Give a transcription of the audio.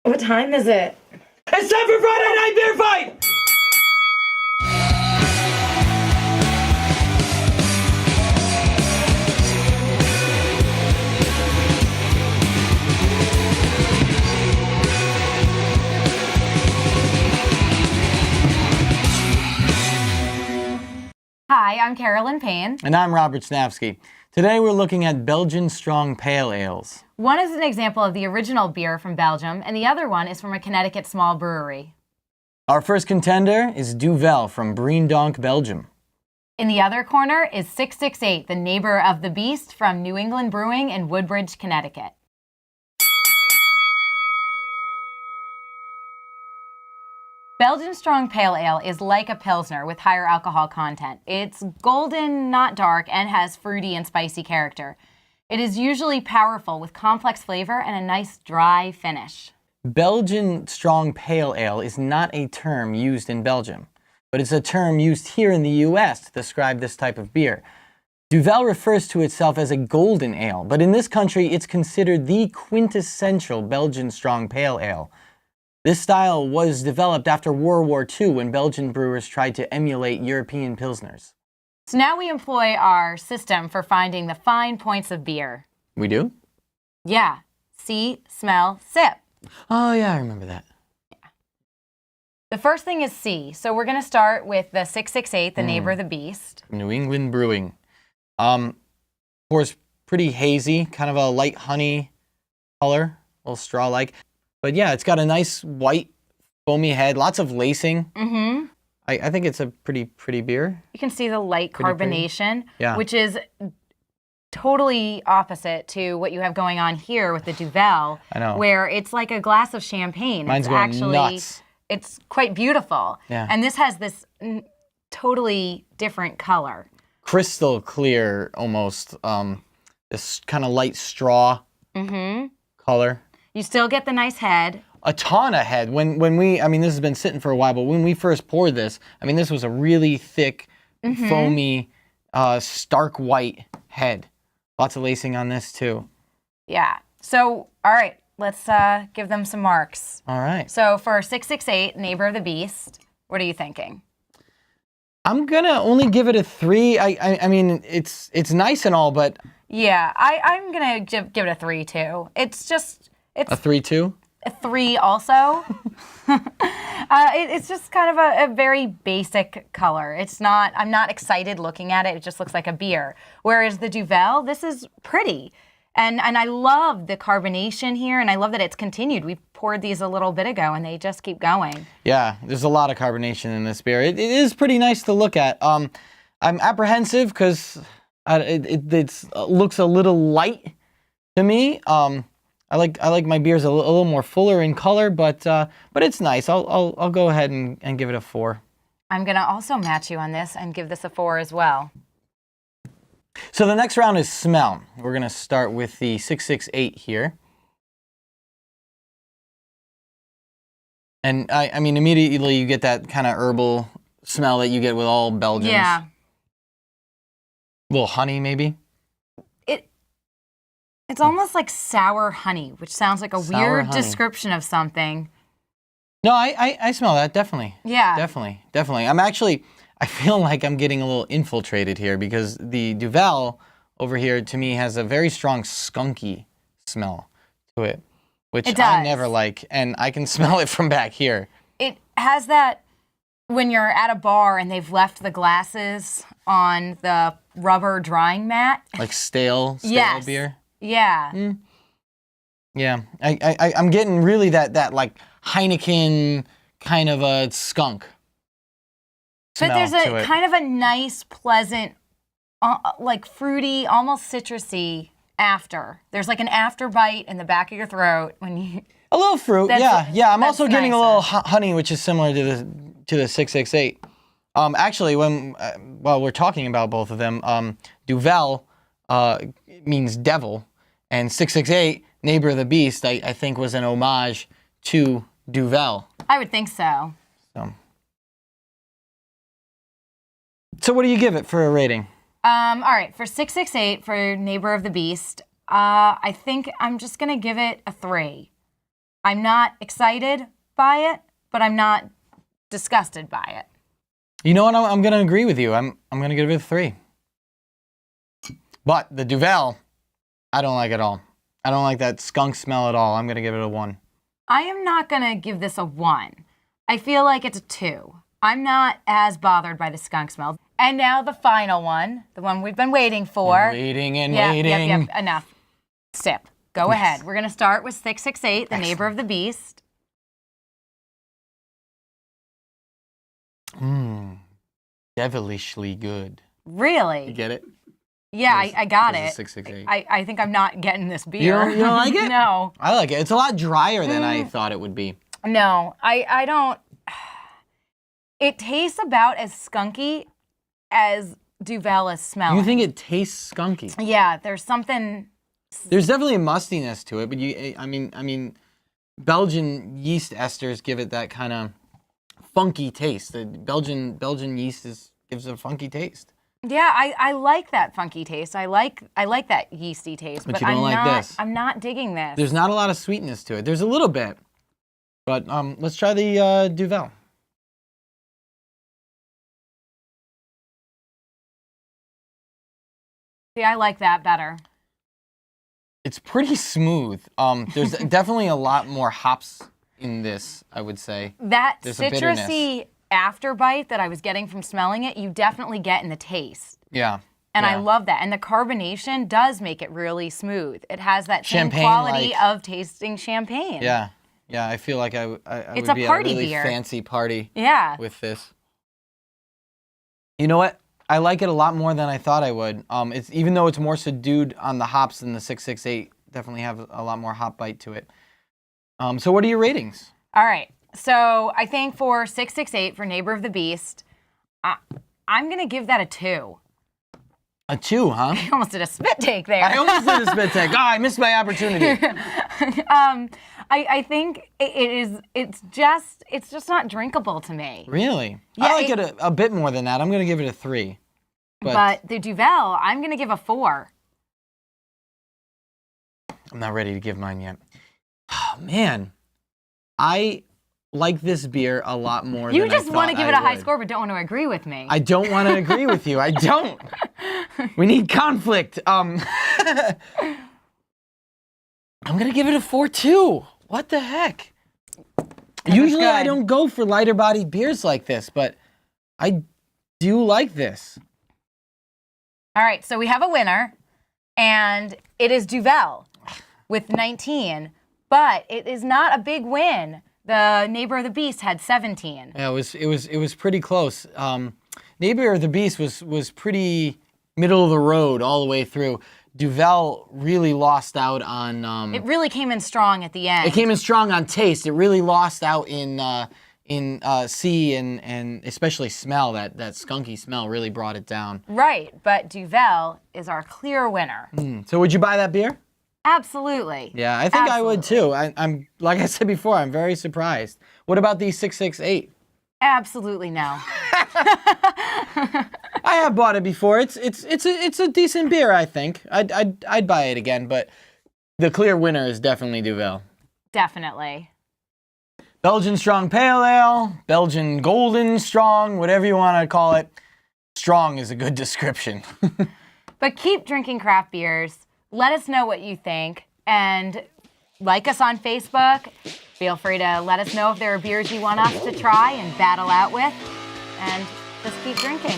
What time is it? It's time for Friday Night Beer Fight! Hi, I'm Carolyn Payne. And I'm Robert Snavsky. Today we're looking at Belgian strong pale ales. One is an example of the original beer from Belgium, and the other one is from a Connecticut small brewery. Our first contender is Duvel from Breendonk, Belgium. In the other corner is 668, the neighbor of the beast from New England Brewing in Woodbridge, Connecticut. Belgian Strong Pale Ale is like a Pilsner with higher alcohol content. It's golden, not dark, and has fruity and spicy character. It is usually powerful with complex flavor and a nice dry finish. Belgian strong pale ale is not a term used in Belgium, but it's a term used here in the US to describe this type of beer. Duvel refers to itself as a golden ale, but in this country it's considered the quintessential Belgian strong pale ale. This style was developed after World War II when Belgian brewers tried to emulate European Pilsners. So now we employ our system for finding the fine points of beer. We do? Yeah. See, smell, sip. Oh yeah, I remember that. Yeah. The first thing is C. So we're going to start with the 668, the neighbor of the beast. New England Brewing. Pours pretty hazy, kind of a light honey color, a little straw-like. But yeah, it's got a nice white foamy head, lots of lacing. Mm-hmm. I think it's a pretty pretty beer. You can see the light carbonation, Yeah. which is totally opposite to what you have going on here with the Duvel, I know. where it's like a glass of champagne. Mine's it's going actually, nuts. It's quite beautiful. Yeah. And this has this totally different color. Crystal clear almost. This kind of light straw color. You still get the nice head. A ton of head. When we, I mean, this has been sitting for a while, but when we first poured this, I mean, this was a really thick, foamy, stark white head. Lots of lacing on this too. Yeah. So, all right, let's give them some marks. All right. So for 668, neighbor of the beast, what are you thinking? I'm gonna only give it a 3. I mean, it's nice and all, but Yeah, I'm gonna give it a 3 too. It's a 3-2. a 3 also. It's just kind of a very basic color. I'm not excited looking at it. It just looks like a beer. Whereas the Duvel, this is pretty. And I love the carbonation here, and I love that it's continued. We poured these a little bit ago, and they just keep going. Yeah, there's a lot of carbonation in this beer. It is pretty nice to look at. I'm apprehensive because it looks a little light to me. I like my beers a little more fuller in color, but it's nice. I'll go ahead and give it a 4. I'm gonna also match you on this and give this a 4 as well. So the next round is smell. We're gonna start with the 668 here. And I mean, immediately you get that kind of herbal smell that you get with all Belgians. Yeah. A little honey, maybe. It's almost like sour honey, which sounds like a Sour weird honey. description of something. No, I smell that, definitely. Yeah. Definitely. I feel like I'm getting a little infiltrated here because the Duvel over here, to me, has a very strong skunky smell to it, which It I does. never like, and I can smell it from back here. It has that when you're at a bar and they've left the glasses on the rubber drying mat. Like stale Yes. beer. Yeah. Yeah, I'm getting really that like Heineken kind of a skunk But smell there's to a it. kind of a nice, pleasant, like fruity, almost citrusy after. There's like an after bite in the back of your throat when you. A little fruit, That's- yeah. I'm that's also getting a nicer. little honey, which is similar to the 668. Actually, when while we're talking about both of them, Duvel means devil, and 668, neighbor of the beast, I think was an homage to Duvel. I would think so. So what do you give it for a rating? All right, for 668 for neighbor of the beast, I think I'm just gonna give it a 3. I'm not excited by it, but I'm not disgusted by it. You know what? I'm going to agree with you. I'm going to give it a 3. But the Duvel, I don't like at all. I don't like that skunk smell at all. I'm going to give it a 1. I am not going to give this a 1. I feel like it's a 2. I'm not as bothered by the skunk smell. And now the final one, the one we've been waiting for. Waiting and Yep, waiting. Yep. Enough. Sip. Go ahead. We're going to start with 668, the neighbor of the beast. Devilishly good. Really? You get it? Yeah, I got This it. is 668. I think I'm not getting this beer. You don't like it? No. I like it. It's a lot drier than I thought it would be. No, I don't. It tastes about as skunky as Duvel is smelling. You think it tastes skunky? Yeah, there's something. There's definitely a mustiness to it, but I mean, Belgian yeast esters give it that kind of funky taste. The Belgian yeast gives it a funky taste. Yeah, I like that funky taste. I like that yeasty taste. But you don't like this. I'm not digging this. There's not a lot of sweetness to it. There's a little bit, but let's try the Duvel. See, I like that better. It's pretty smooth. There's definitely a lot more hops in this, I would say. That There's a bitterness. citrusy afterbite that I was getting from smelling it, you definitely get in the taste. Yeah. And yeah. I love that. And the carbonation does make it really smooth. It has that same Champagne, quality like- of tasting champagne. Yeah. Yeah, I feel like I would It's a be party at a really beer. fancy party Yeah. with this. You know what? I like it a lot more than I thought I would. It's even though it's more subdued on the hops than the 668, definitely have a lot more hop bite to it. So what are your ratings? All right. So I think for 668 for Neighbor of the Beast, I'm going to give that a 2. A 2, huh? I almost did a spit take there. I almost did a spit take. Oh, I missed my opportunity. I think it's just not drinkable to me. Really? Yeah, I like it a bit more than that. I'm going to give it a 3. But the Duvel, I'm going to give a 4. I'm not ready to give mine yet. Oh, man. I like this beer a lot more You than I just want to thought give it I a high would. score, but don't want to agree with me. I don't want to agree with you. I don't. We need conflict. I'm going to give it a 4 too. What the heck? Usually I good. don't go for lighter bodied beers like this, but I do like this. All right, so we have a winner, and it is Duvel with 19, but it is not a big win. The Neighbor of the Beast had 17. Yeah, it was pretty close. Neighbor of the Beast was pretty middle of the road all the way through. Duvel really lost out on. It really came in strong at the end. It came in strong on taste. It really lost out in C and especially smell. That skunky smell really brought it down. Right, but Duvel is our clear winner. So would you buy that beer? Absolutely. Yeah, I think I would Absolutely. too. I'm like I said before, I'm very surprised. What about the 668? Absolutely no. I have bought it before. It's a decent beer. I think I'd buy it again, but the clear winner is definitely Duvel. Definitely. Belgian Strong Pale Ale, Belgian Golden Strong, whatever you want to call it. Strong is a good description. But keep drinking craft beers. Let us know what you think. And like us on Facebook. Feel free to let us know if there are beers you want us to try and battle out with. And just keep drinking.